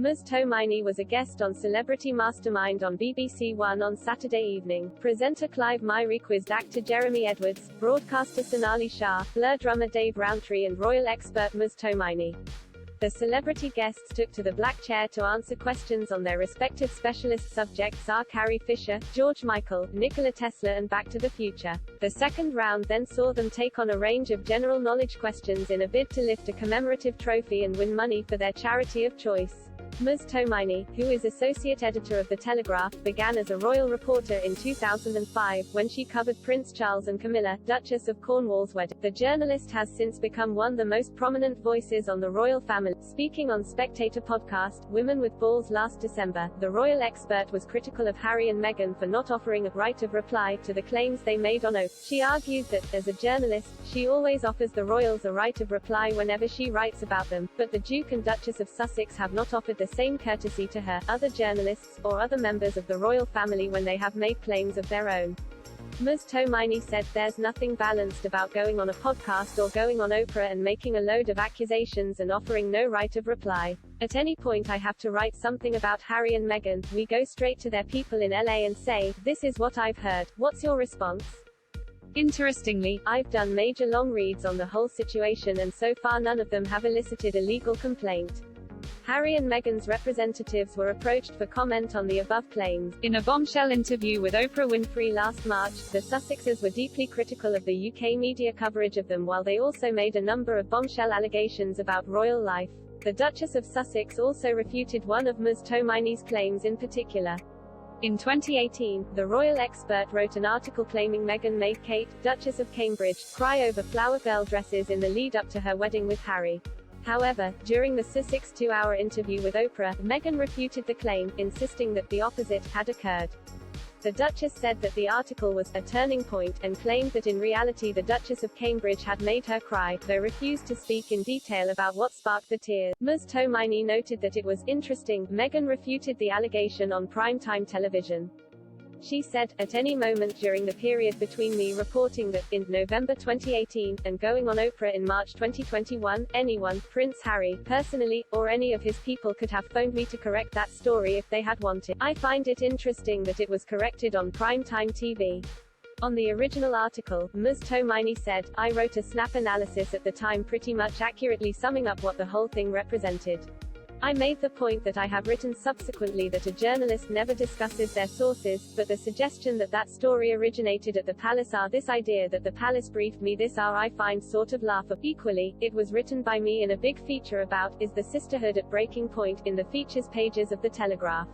Ms. Tominey was a guest on Celebrity Mastermind on BBC One on Saturday evening. Presenter Clive Myrie quizzed actor Jeremy Edwards, broadcaster Sonali Shah, Blur drummer Dave Rowntree and royal expert Ms. Tominey. The celebrity guests took to the black chair to answer questions on their respective specialist subjects are Carrie Fisher, George Michael, Nikola Tesla and Back to the Future. The second round then saw them take on a range of general knowledge questions in a bid to lift a commemorative trophy and win money for their charity of choice. Ms. Tominey, who is associate editor of The Telegraph, began as a royal reporter in 2005, when she covered Prince Charles and Camilla, Duchess of Cornwall's wedding. The journalist has since become one of the most prominent voices on the royal family. Speaking on Spectator podcast, Women with Balls last December, the royal expert was critical of Harry and Meghan for not offering a right of reply to the claims they made on Oprah. She argued that, as a journalist, she always offers the royals a right of reply whenever she writes about them, but the Duke and Duchess of Sussex have not offered the same courtesy to her, other journalists, or other members of the royal family when they have made claims of their own. Ms. Tominey said, "There's nothing balanced about going on a podcast or going on Oprah and making a load of accusations and offering no right of reply. At any point I have to write something about Harry and Meghan, we go straight to their people in LA and say, this is what I've heard, what's your response?" Interestingly, I've done major long reads on the whole situation and so far none of them have elicited a legal complaint. Harry and Meghan's representatives were approached for comment on the above claims. In a bombshell interview with Oprah Winfrey last March, the Sussexes were deeply critical of the UK media coverage of them while they also made a number of bombshell allegations about royal life. The Duchess of Sussex also refuted one of Ms. Tominey's claims in particular. In 2018, the royal expert wrote an article claiming Meghan made Kate, Duchess of Cambridge, cry over flower girl dresses in the lead-up to her wedding with Harry. However, during the Sussex 2-hour interview with Oprah, Meghan refuted the claim, insisting that the opposite had occurred. The Duchess said that the article was a turning point, and claimed that in reality the Duchess of Cambridge had made her cry, though refused to speak in detail about what sparked the tears. Ms. Tominey noted that it was interesting, Meghan refuted the allegation on primetime television. She said, "At any moment during the period between me reporting that, in November 2018, and going on Oprah in March 2021, anyone, Prince Harry, personally, or any of his people could have phoned me to correct that story if they had wanted. I find it interesting that it was corrected on primetime TV." On the original article, Ms. Tominey said, "I wrote a snap analysis at the time pretty much accurately summing up what the whole thing represented. I made the point that I have written subsequently that a journalist never discusses their sources, but the suggestion that that story originated at the palace this idea that the palace briefed me this I find sort of laughable. Equally, it was written by me in a big feature about, is the sisterhood at breaking point, in the features pages of The Telegraph.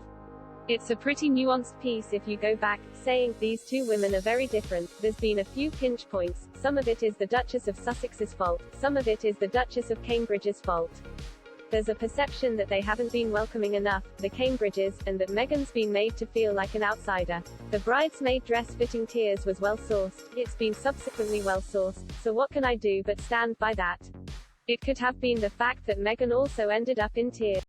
It's a pretty nuanced piece if you go back, saying, these two women are very different, there's been a few pinch points, some of it is the Duchess of Sussex's fault, some of it is the Duchess of Cambridge's fault. There's a perception that they haven't been welcoming enough, the Cambridges, and that Meghan's been made to feel like an outsider. The bridesmaid dress fitting tears was well sourced, it's been subsequently well sourced, so what can I do but stand by that? It could have been the fact that Meghan also ended up in tears.